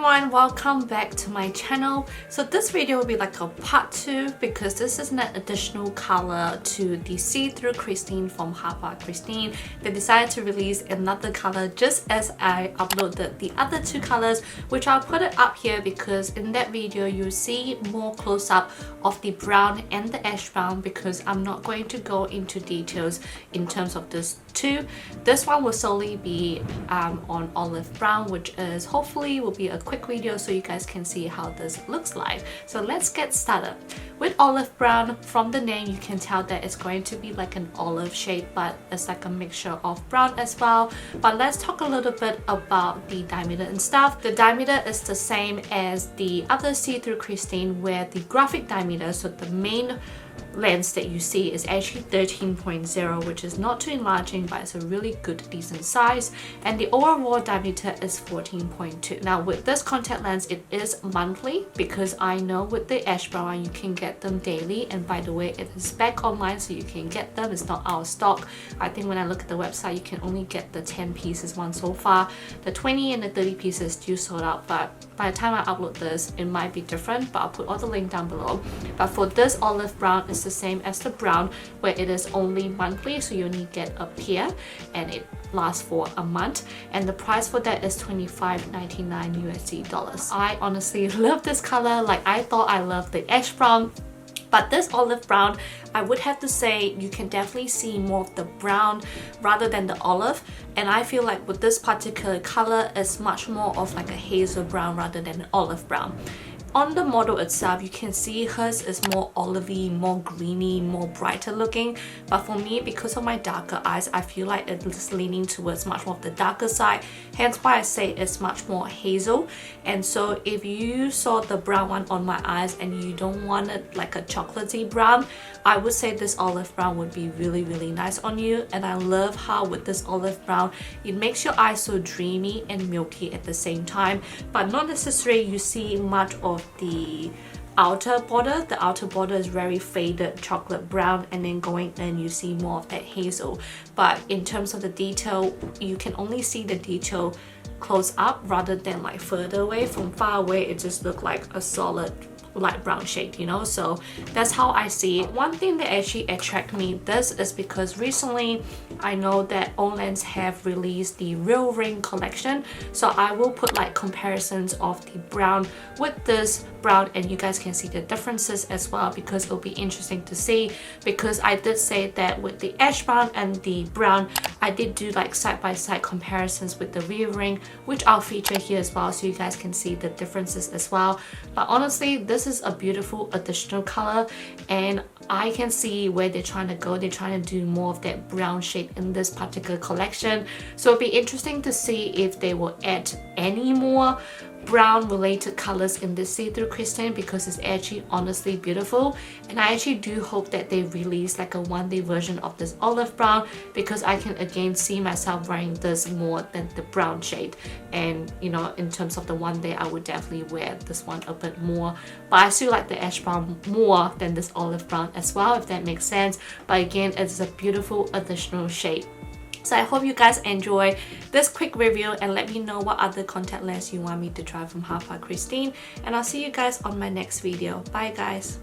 everyone, welcome back to my channel. So this video will be like a part 2 because this is an additional color to the see-through Kristin from Hapa Kristin. They decided to release another color just as I uploaded the other two colors, which I'll put it up here because in that video you'll see more close-up of the brown and the ash brown because I'm not going to go into details in terms of this two. This one will solely be on olive brown, which is hopefully will be a quick video so you guys can see how this looks like. So let's get started. With olive brown, from the name you can tell that it's going to be like an olive shade, but it's like a mixture of brown as well. But let's talk a little bit about the diameter and stuff. The diameter is the same as the other see-through Kristin, where the graphic diameter, so the main lens that you see, is actually 13.0, which is not too enlarging, but it's a really good decent size, and the overall diameter is 14.2. Now with this contact lens, it is monthly because I know with the ash brown you can get them daily, and by the way it is back online so you can get them. It's not out of stock. I think when I look at the website you can only get the 10 pieces one so far. The 20 and the 30 pieces still sold out, but by the time I upload this it might be different, but I'll put all the link down below. But for this olive brown, it's the same as the brown, where it is only monthly, so you only get a pair and it lasts for a month, and the price for that is $25.99 USD dollars. I honestly love this color. Like, I thought I loved the ash brown, but this olive brown, I would have to say you can definitely see more of the brown rather than the olive, and I feel like with this particular color it's much more of like a hazel brown rather than an olive brown. On the model itself, you can see hers is more olivey, more greeny, more brighter looking. But for me, because of my darker eyes, I feel like it's leaning towards much more of the darker side. Hence why I say it's much more hazel. And so if you saw the brown one on my eyes and you don't want it like a chocolatey brown, I would say this olive brown would be really nice on you. And I love how with this olive brown, it makes your eyes so dreamy and milky at the same time. But not necessarily you see much of the outer border. The outer border is very faded chocolate brown, and then going in you see more of that hazel. But in terms of the detail, you can only see the detail close up rather than like further away. From far away it just looked like a solid light brown shade, you know. So that's how I see it. One thing that actually attracted me this is because recently I know that OLENS have released the Real Ring collection, so I will put like comparisons of the brown with this brown, and you guys can see the differences as well, because it'll be interesting to see. Because I did say that with the ash brown and the brown, I did do like side-by-side comparisons with the Real Ring, which I'll feature here as well so you guys can see the differences as well. But honestly, this is a beautiful additional color, and I can see where they're trying to go. They're trying to do more of that brown shade in this particular collection, so it'll be interesting to see if they will add any more brown related colors in this see-through Kristin, because it's actually honestly beautiful. And I actually do hope that they release like a one-day version of this olive brown, because I can again see myself wearing this more than the brown shade. And you know, in terms of the one day, I would definitely wear this one a bit more, but I still like the ash brown more than this olive brown as well, if that makes sense. But again, it's a beautiful additional shade. So I hope you guys enjoy this quick review, and let me know what other contact lens you want me to try from Hapa Kristin, and I'll see you guys on my next video. Bye guys!